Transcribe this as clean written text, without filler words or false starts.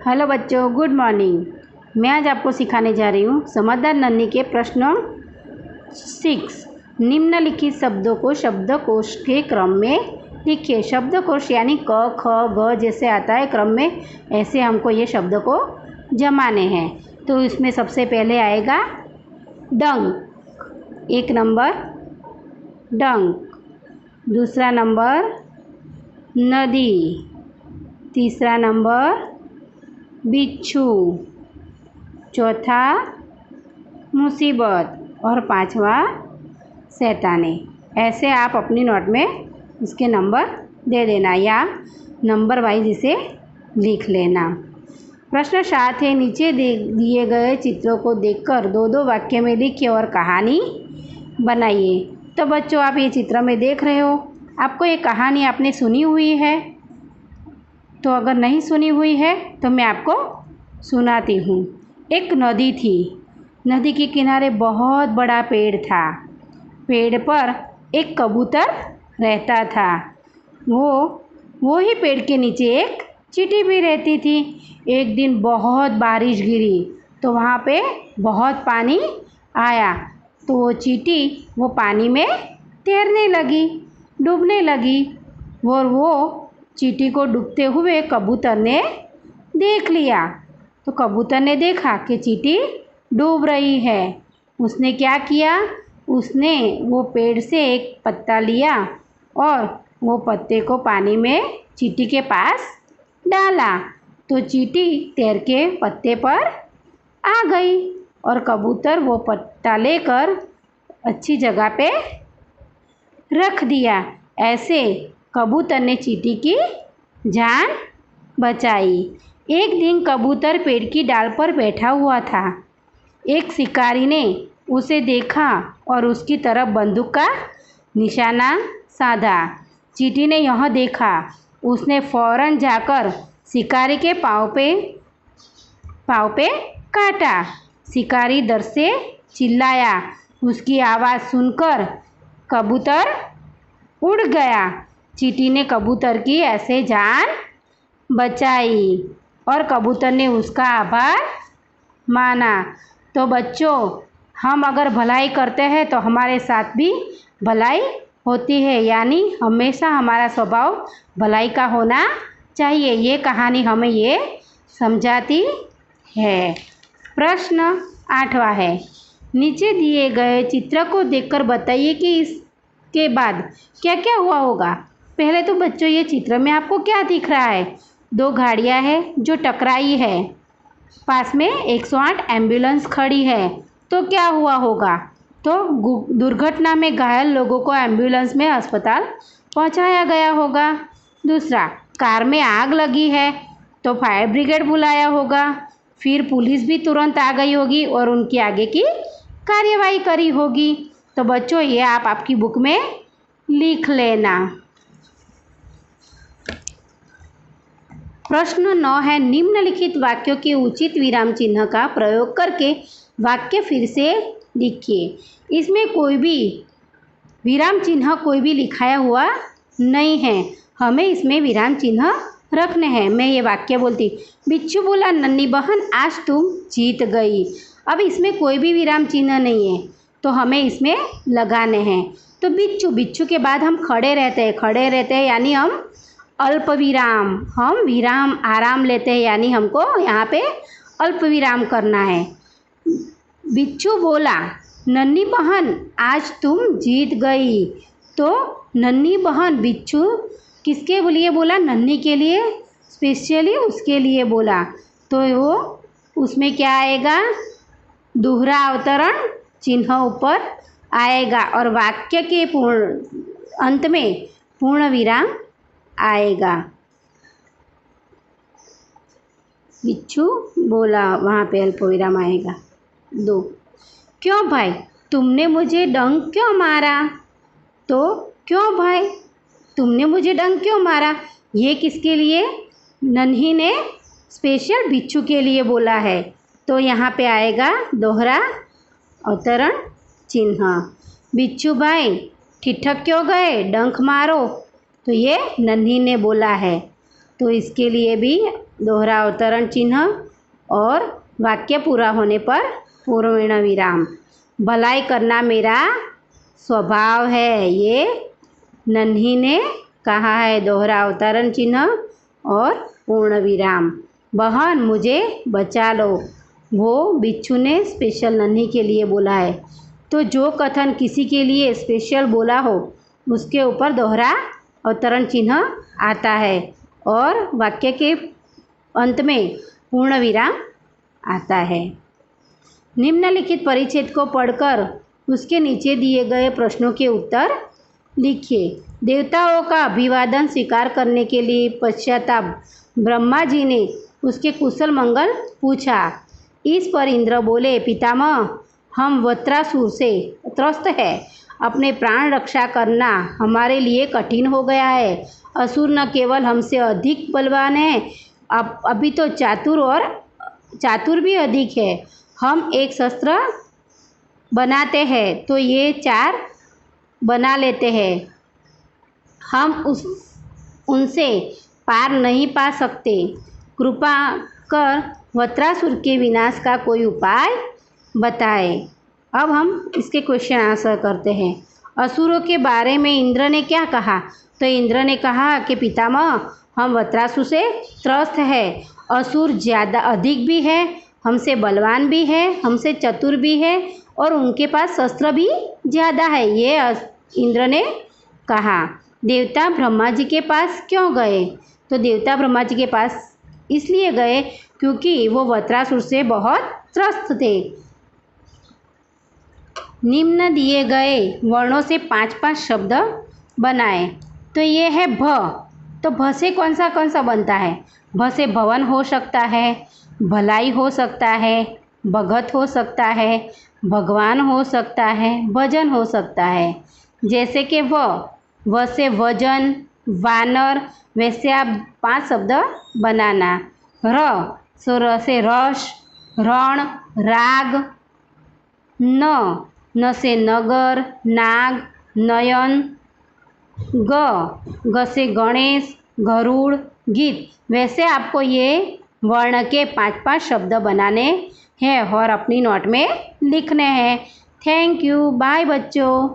Hello बच्चों, good morning. मैं आज आपको सिखाने जा रही हूँ समझदार नन्ही के प्रश्न 6। निम्नलिखित शब्दों को शब्दकोश के क्रम में लिखिए। शब्दकोश यानी क ख ग जैसे आता है क्रम में, ऐसे हमको ये शब्द को जमाने हैं। तो इसमें सबसे पहले आएगा डंक, 1 नंबर डंक। दूसरा नंबर नदी, तीसरा नंबर बिच्छू, चौथा मुसीबत और पांचवा शैतानी। ऐसे आप अपनी नोट में इसके नंबर दे देना या नंबर वाइज इसे लिख लेना। प्रश्न 7 है, नीचे दिए गए चित्रों को देखकर 2-2 वाक्य में लिखिए और कहानी बनाइए। तो बच्चों, आप ये चित्र में देख रहे हो, आपको ये कहानी आपने सुनी हुई है। तो अगर नहीं सुनी हुई है तो मैं आपको सुनाती हूँ। एक नदी थी। नदी के किनारे बहुत बड़ा पेड़ था। पेड़ पर एक कबूतर रहता था। वो ही पेड़ के नीचे एक चींटी भी रहती थी। एक दिन बहुत बारिश गिरी तो वहाँ पे बहुत पानी आया। तो वो चींटी वो पानी में तैरने लगी, डूबने लगी। और वो चींटी को डूबते हुए कबूतर ने देख लिया। तो कबूतर ने देखा कि चींटी डूब रही है। उसने क्या किया, उसने वो पेड़ से एक पत्ता लिया और वो पत्ते को पानी में चींटी के पास डाला। तो चींटी तैर के पत्ते पर आ गई और कबूतर वो पत्ता लेकर अच्छी जगह पे रख दिया। ऐसे कबूतर ने चींटी की जान बचाई। एक दिन कबूतर पेड़ की डाल पर बैठा हुआ था। एक शिकारी ने उसे देखा और उसकी तरफ बंदूक का निशाना साधा। चींटी ने यह देखा, उसने फौरन जाकर शिकारी के पाँव पे काटा। शिकारी डर से चिल्लाया। उसकी आवाज़ सुनकर कबूतर उड़ गया। चींटी ने कबूतर की ऐसे जान बचाई और कबूतर ने उसका आभार माना। तो बच्चों, हम अगर भलाई करते हैं तो हमारे साथ भी भलाई होती है, यानी हमेशा हमारा स्वभाव भलाई का होना चाहिए। ये कहानी हमें ये समझाती है। प्रश्न 8वां है, नीचे दिए गए चित्र को देखकर बताइए कि इसके बाद क्या क्या हुआ होगा। पहले तो बच्चों, ये चित्र में आपको क्या दिख रहा है? 2 गाड़ियाँ हैं जो टकराई है। पास में 108 एम्बुलेंस खड़ी है। तो क्या हुआ होगा? तो दुर्घटना में घायल लोगों को एम्बुलेंस में अस्पताल पहुंचाया गया होगा। दूसरा, कार में आग लगी है तो फायर ब्रिगेड बुलाया होगा। फिर पुलिस भी तुरंत आ गई होगी और उनकी आगे की कार्यवाही करी होगी। तो बच्चों, ये आप आपकी बुक में लिख लेना। प्रश्न 9 है, निम्नलिखित वाक्यों के उचित विराम चिन्ह का प्रयोग करके वाक्य फिर से लिखिए। इसमें कोई भी विराम चिन्ह कोई भी लिखाया हुआ नहीं है, हमें इसमें विराम चिन्ह रखने हैं। मैं ये वाक्य बोलती, बिच्छू बोला नन्ही बहन आज तुम जीत गई। अब इसमें कोई भी विराम चिन्ह नहीं है तो हमें इसमें लगाने हैं। तो बिच्छू के बाद हम खड़े रहते हैं यानी हम अल्प विराम, हम विराम आराम लेते हैं यानी हमको यहाँ पे अल्प विराम करना है। बिच्छू बोला नन्ही बहन आज तुम जीत गई। तो नन्ही बहन बिच्छू किसके लिए बोला? नन्ही के लिए, स्पेशली उसके लिए बोला। तो वो उसमें क्या आएगा? दोहरा अवतरण चिन्ह ऊपर आएगा और वाक्य के अंत में पूर्ण विराम आएगा। बिच्छू बोला, वहाँ पे अल्प विराम आएगा। 2, क्यों भाई तुमने मुझे डंक क्यों मारा? तो क्यों भाई तुमने मुझे डंक क्यों मारा? ये किसके लिए? नन्ही ने स्पेशल बिच्छू के लिए बोला है। तो यहाँ पे आएगा दोहरा अवतरण चिन्ह। बिच्छू भाई ठिठक क्यों गए? डंक मारो। तो ये नन्ही ने बोला है। तो इसके लिए भी दोहरा अवतरण चिन्ह और वाक्य पूरा होने पर पूर्ण विराम। भलाई करना मेरा स्वभाव है, ये नन्ही ने कहा है, दोहरा अवतरण चिन्ह और पूर्ण विराम। बहन मुझे बचा लो, वो बिच्छू ने स्पेशल नन्ही के लिए बोला है। तो जो कथन किसी के लिए स्पेशल बोला हो उसके ऊपर दोहरा अवतरण चिन्ह आता है और वाक्य के अंत में पूर्ण विराम आता है। निम्नलिखित परिच्छेद को पढ़कर उसके नीचे दिए गए प्रश्नों के उत्तर लिखिए। देवताओं का अभिवादन स्वीकार करने के लिए पश्चाताप ब्रह्मा जी ने उसके कुशल मंगल पूछा। इस पर इंद्र बोले, पितामह हम वत्रासुर से त्रस्त है, अपने प्राण रक्षा करना हमारे लिए कठिन हो गया है। असुर न केवल हमसे अधिक बलवान है, अब अभी तो चातुर भी अधिक है। हम एक शस्त्र बनाते हैं तो ये 4 बना लेते हैं। हम उनसे पार नहीं पा सकते। कृपा कर वत्रासुर के विनाश का कोई उपाय बताएं। अब हम इसके क्वेश्चन आंसर करते हैं। असुरों के बारे में इंद्र ने क्या कहा? तो इंद्र ने कहा कि पितामह हम वत्रासुर से त्रस्त है। असुर ज़्यादा अधिक भी है, हमसे बलवान भी है, हमसे चतुर भी है और उनके पास शस्त्र भी ज़्यादा है, ये इंद्र ने कहा। देवता ब्रह्मा जी के पास क्यों गए? तो देवता ब्रह्मा जी के पास इसलिए गए क्योंकि वो वत्रासुर से बहुत त्रस्त थे। निम्न दिए गए वर्णों से 5-5 शब्द बनाएं। तो ये है भ, तो भ से कौन सा बनता है? भ से भवन हो सकता है, भलाई हो सकता है, भगत हो सकता है, भगवान हो सकता है, भजन हो सकता है। जैसे कि व से वजन, वानर, वैसे आप 5 शब्द बनाना। र से रस, रण, राग। न से नगर, नाग, नयन। ग से गणेश, गरुड़, गीत। वैसे आपको ये वर्ण के 5-5 शब्द बनाने हैं और अपनी नोट में लिखने हैं। थैंक यू, बाय बच्चों।